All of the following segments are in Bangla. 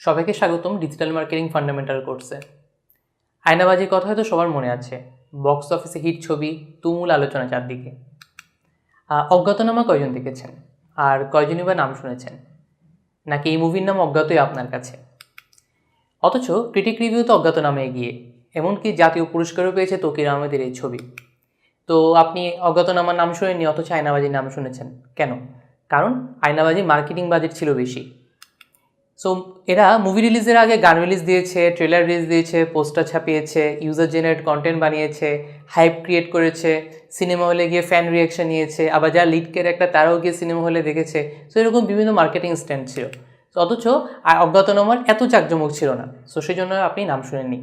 সবাইকে স্বাগতম ডিজিটাল মার্কেটিং ফান্ডামেন্টাল কোর্সে। আয়নাবাজির কথা হয়তো সবার মনে আছে, বক্স অফিসে হিট ছবি, তুমুল আলোচনা চারদিকে। অজ্ঞাতনামা কয়জন দেখেছেন, আর কয়জনই বা নাম শুনেছেন? নাকি এই মুভির নাম অজ্ঞাতই আপনার কাছে? অথচ ক্রিটিক রিভিউতে অজ্ঞাতনামা এগিয়ে, এমনকি জাতীয় পুরস্কারও পেয়েছে তৌকির আহমেদের এই ছবি। তো আপনি অজ্ঞাতনামার নাম শুনেননি, অথচ আয়নাবাজির নাম শুনেছেন কেন? কারণ আয়নাবাজি মার্কেটিং বাজেট ছিল বেশি। সো এরা মুভি রিলিজের আগে গান রিলিজ দিয়েছে, ট্রেলার রিলিজ দিয়েছে, পোস্টার ছাপিয়েছে, ইউজার জেনারেট কন্টেন্ট বানিয়েছে, হাইপ ক্রিয়েট করেছে, সিনেমা হলে গিয়ে ফ্যান রিয়াকশন নিয়েছে, আবার যারা লিড ক্যারেক্টার তারাও গিয়ে সিনেমা হলে দেখেছে। সো এরকম বিভিন্ন মার্কেটিং স্ট্যান্ড ছিল। অথচ অজ্ঞাতনামার এত জাঁকজমক ছিল না, সো সেই জন্য আপনি নাম শুনেননি।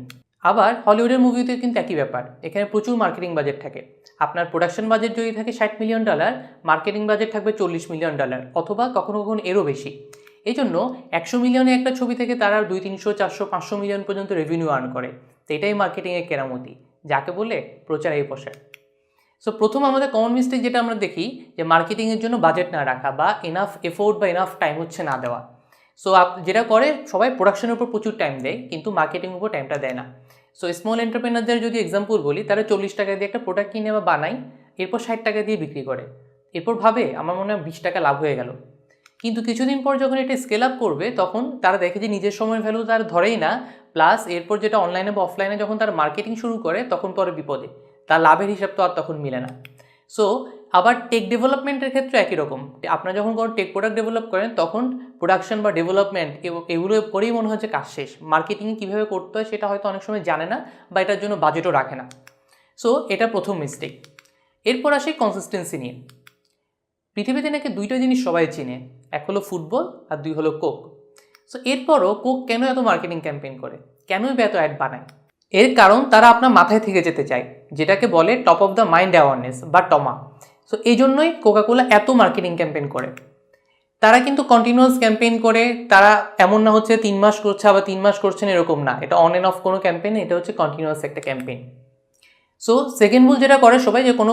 আবার হলিউডের মুভিতে কিন্তু একই ব্যাপার, এখানে প্রচুর মার্কেটিং বাজেট থাকে। আপনার প্রোডাকশন বাজেট যদি থাকে $60 মিলিয়ন, মার্কেটিং বাজেট থাকবে $40 মিলিয়ন, অথবা কখনো কখনো এরও বেশি। এই জন্য 100 মিলিয়নে একটা ছবি থেকে তারা 200, 300, 400, 500 মিলিয়ন পর্যন্ত রেভিনিউ আর্ন করে। তো এটাই মার্কেটিংয়ের কেরামতি, যাকে বলে প্রচার এই প্রসার। সো প্রথম আমাদের কমন মিস্টেক যেটা আমরা দেখি, যে মার্কেটিংয়ের জন্য বাজেট না রাখা, বা এনাফ এফোর্ট বা এনাফ টাইম হচ্ছে না দেওয়া। সো যেটা করে সবাই প্রোডাকশনের উপর প্রচুর টাইম দেয়, কিন্তু মার্কেটিংয়ের উপর টাইমটা দেয় না। সো স্মল এন্টারপ্রেনারদের যদি এক্সাম্পল বলি, তারা 40 টাকা দিয়ে একটা প্রোডাক্ট কিনে বা বানায়, এরপর 60 টাকা দিয়ে বিক্রি করে। এরপর ভাবে আমার মনে হয় 20 টাকা লাভ হয়ে গেল। কিন্তু কিছুদিন পর যখন এটা স্কেল আপ করবে, তখন তারা দেখে যে নিজের সময়ের ভ্যালু তার ধরেই না, প্লাস এরপর যেটা অনলাইনে বা অফলাইনে যখন তারা মার্কেটিং শুরু করে, তখন পরে বিপদে, তার লাভের হিসাব তো আর তখন মিলে না। সো আবার টেক ডেভেলপমেন্টের ক্ষেত্রে একই রকম। আপনারা যখন কোনো টেক প্রোডাক্ট ডেভেলপ করেন, তখন প্রোডাকশন বা ডেভেলপমেন্ট এগুলো করেই মনে হচ্ছে কাজ শেষ। মার্কেটিংয়ে কীভাবে করতে হয় সেটা হয়তো অনেক সময় জানে না, বা এটার জন্য বাজেটও রাখে না। সো এটা প্রথম মিস্টেক। এরপর আসে কনসিস্টেন্সি নিয়ে। পৃথিবীতে নাকি দুইটা জিনিস সবাই চিনে, এক হলো ফুটবল আর দুই হলো কোক। সো এরপরও কোক কেন এত মার্কেটিং ক্যাম্পেইন করে, কেনই বা এত অ্যাড বানায়? এর কারণ তারা আপনার মাথায় থেকে যেতে চায়, যেটাকে বলে top of the mind awareness বা টমা। সো এই জন্যই কোকাকোলা এত মার্কেটিং ক্যাম্পেইন করে। তারা কিন্তু কন্টিনিউয়াস ক্যাম্পেইন করে, তারা এমন না হচ্ছে 3 মাস করছে আবার 3 মাস করছেন, এরকম না। এটা অন অ্যান্ড অফ কোনো ক্যাম্পেইন, এটা হচ্ছে কন্টিনিউয়াস একটা ক্যাম্পেইন। সো সেকেন্ড ভুল যেটা করে সবাই, যে কোনো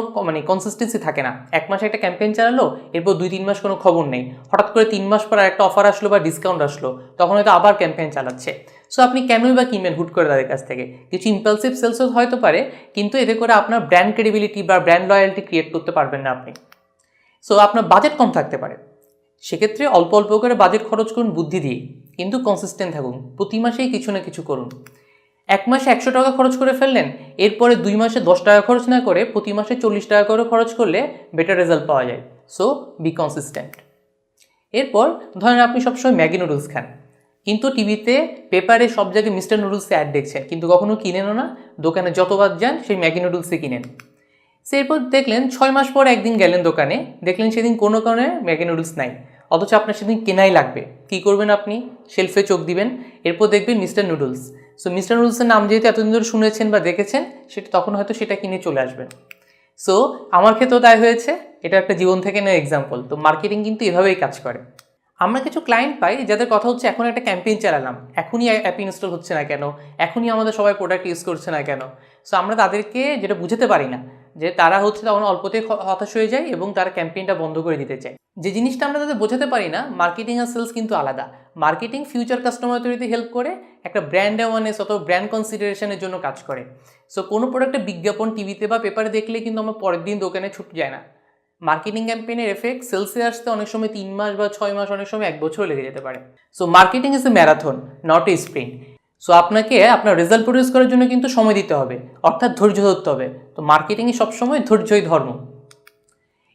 কনসিস্টেন্সি থাকে না। 1 মাসে একটা ক্যাম্পেইন চালালো, এরপর 2-3 মাস কোনো খবর নেই, হঠাৎ করে 3 মাস পর একটা অফার আসলো বা ডিসকাউন্ট আসলো, তখন হয়তো আবার ক্যাম্পেইন চালাচ্ছে। সো আপনি কেনই বা কিনবেন হুট করে তাদের কাছ থেকে? কিছু ইম্পালসিভ সেলস হয়তো পারে, কিন্তু এতে করে আপনার ব্র্যান্ড ক্রেডিবিলিটি বা ব্র্যান্ড লয়্যালটি ক্রিয়েট করতে পারবেন না আপনি। সো আপনার বাজেট কম থাকতে পারে, সেক্ষেত্রে অল্প অল্প করে বাজেট খরচ করুন বুদ্ধি দিয়ে, কিন্তু কনসিস্টেন্ট থাকুন। প্রতি মাসেই কিছু না কিছু করুন। 1 মাসে 100 টাকা খরচ করে ফেললেন, এরপরে 2 মাসে 10 টাকা খরচ না করে প্রতি মাসে 40 টাকা করে খরচ করলে বেটার রেজাল্ট পাওয়া যায়। So B consistent. এরপর ধরেন আপনি সবসময় ম্যাগি নুডলস খান, কিন্তু টিভিতে পেপারে সব জায়গায় মিস্টার নুডলসে অ্যাড দেখছেন, কিন্তু কখনো কিনেনও না। দোকানে যতবার যান সেই ম্যাগি নুডলসই কিনেন। সে এরপর দেখলেন 6 মাস পর একদিন গেলেন দোকানে, দেখলেন সেদিন কোনো কারণে ম্যাগি নুডলস নাই, অথচ আপনার সেদিন কেনাই লাগবে। কী করবেন আপনি? শেলফে চোখ দিবেন, এরপর দেখবেন মিস্টার নুডলস। সো মিস্টার নুডলসের নাম যেহেতু এতদিন ধরে শুনেছেন বা দেখেছেন, সেটা তখন হয়তো সেটা কিনে চলে আসবেন। সো আমার ক্ষেত্রেও তাই হয়েছে, এটা একটা জীবন থেকে নেওয়া এক্সাম্পল। তো মার্কেটিং কিন্তু এভাবেই কাজ করে। আমরা কিছু ক্লায়েন্ট পাই যাদের কথা হচ্ছে, এখন একটা ক্যাম্পেইন চালালাম, এখনই অ্যাপ ইনস্টল হচ্ছে না কেন, এখনই আমাদের সবাই প্রোডাক্ট ইউজ করছে না কেন? সো আমরা তাদেরকে যেটা বুঝতে পারি না, যে তারা হচ্ছে তখন অল্পতে হতাশ হয়ে যায় এবং তারা ক্যাম্পেইনটা বন্ধ করে দিতে চায়। যে জিনিসটা আমরা তাদের বোঝাতে পারি না, মার্কেটিং আর সেলস কিন্তু আলাদা। মার্কেটিং ফিউচার কাস্টমার তৈরিতে হেল্প করে, একটা ব্র্যান্ড অ্যাওয়ারনেস অথবা ব্র্যান্ড কনসিডারেশনের জন্য কাজ করে। সো কোনো প্রোডাক্টের বিজ্ঞাপন টিভিতে বা পেপারে দেখলে কিন্তু আমার পরের দিন দোকানে ছুটে যায় না। মার্কেটিং ক্যাম্পেইনের এফেক্ট সেলসে আসতে অনেক সময় 3 মাস বা 6 মাস, অনেক সময় 1 বছর লেগে যেতে পারে। So marketing is a marathon, not a sprint. So আপনাকে আপনার রেজাল্ট প্রডিউস করার জন্য কিন্তু সময় দিতে হবে, অর্থাৎ ধৈর্য ধরতে হবে। তো মার্কেটিংয়ে সবসময় ধৈর্যই ধর্ম।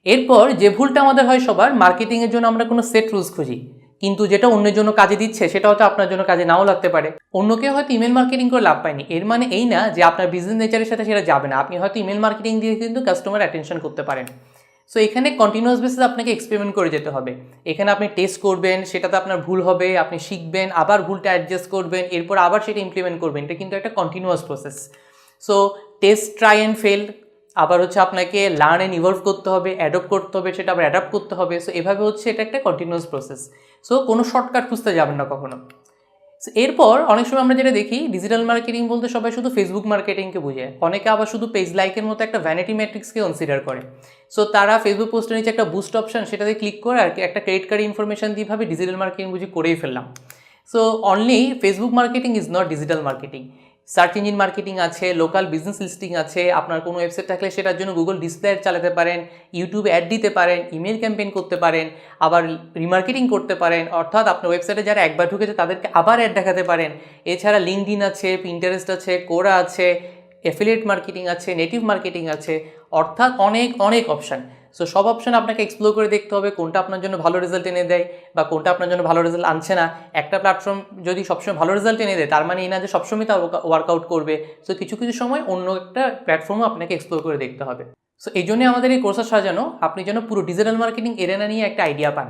এরপর যে ভুলটা আমাদের হয় সবার, মার্কেটিংয়ের জন্য আমরা কোনো সেট রুলস খুঁজি, কিন্তু যেটা অন্যের জন্য কাজে দিচ্ছে সেটা হয়তো আপনার জন্য কাজে নাও লাগতে পারে। অন্যকে হয়তো ইমেল মার্কেটিং করে লাভ পায়নি, এর মানে এই না যে আপনার বিজনেস নেচারের সাথে সেটা যাবে না। আপনি হয়তো ইমেল মার্কেটিং দিয়ে কিন্তু কাস্টমার অ্যাটেনশন করতে পারেন। সো এখানে কন্টিনিউয়াস বেসিস আপনাকে এক্সপেরিমেন্ট করে যেতে হবে। এখানে আপনি টেস্ট করবেন, সেটাতে আপনার ভুল হবে, আপনি শিখবেন, আবার ভুলটা অ্যাডজাস্ট করবেন, এরপর আবার সেটা ইমপ্লিমেন্ট করবেন। এটা কিন্তু একটা continuous process. So test, try and fail, আবার হচ্ছে আপনাকে লার্ন অ্যান্ড ইভলভ করতে হবে, অ্যাডপ্ট করতে হবে, সেটা আবার অ্যাডাপ্ট করতে হবে। সো এভাবে হচ্ছে এটা একটা কন্টিনিউয়াস প্রসেস। সো কোনো শর্টকাট খুঁজতে যাবেন না কখনো। এরপর অনেক সময় আমরা যেটা দেখি, ডিজিটাল মার্কেটিং বলতে সবাই শুধু ফেসবুক মার্কেটিংকে বুঝে, অনেকে আবার শুধু পেজ লাইকের মতো একটা ভ্যানিটি ম্যাট্রিক্সকে কনসিডার করে। সো তারা ফেসবুক পোস্টের নিচে একটা বুস্ট অপশন, সেটাতে ক্লিক করে আর কি একটা ক্রেডিট কার্ড ইনফরমেশন দিয়ে ভাবে ডিজিটাল মার্কেটিং বুঝি করেই ফেললাম। So only Facebook marketing is not digital marketing. Search engine marketing আছে, লোকাল বিজনেস লিস্টিং আছে, আপনার কোনো ওয়েবসাইট থাকলে সেটার জন্য গুগল ডিসপ্লে অ্যাড চালাতে পারেন, ইউটিউবে অ্যাড দিতে পারেন, ইমেল ক্যাম্পেইন করতে পারেন, আবার রিমার্কেটিং করতে পারেন, অর্থাৎ আপনার ওয়েবসাইটে যারা একবার ঢুকেছে তাদেরকে আবার অ্যাড দেখাতে পারেন। এছাড়া লিঙ্কডইন আছে, পিন্টারেস্ট আছে, কোরা আছে, অ্যাফিলিয়েট মার্কেটিং আছে, নেটিভ মার্কেটিং আছে, অর্থাৎ অনেক অনেক অপশান। সো সব অপশান আপনাকে এক্সপ্লোর করে দেখতে হবে কোনটা আপনার জন্য ভালো রেজাল্ট এনে দেয় বা কোনটা আপনার জন্য ভালো রেজাল্ট আনছে না। একটা প্ল্যাটফর্ম যদি সবসময় ভালো রেজাল্ট এনে দেয় তার মানে এই না যে সবসময় তা ওয়ার্কআউট করবে। সো কিছু কিছু সময় অন্য একটা প্ল্যাটফর্মও আপনাকে এক্সপ্লোর করে দেখতে হবে। সো এই জন্যই আমাদের এই কোর্সটা সাজানো, আপনি যেন পুরো ডিজিটাল মার্কেটিং এরেনা নিয়ে একটা আইডিয়া পান।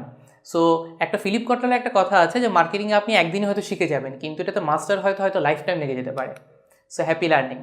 সো একটা ফিলিপ কটলারে একটা কথা আছে যে মার্কেটিংয়ে আপনি একদিনে হয়তো শিখে যাবেন, কিন্তু এটাতে মাস্টার হয়তো লাইফ টাইম লেগে যেতে পারে। So happy learning.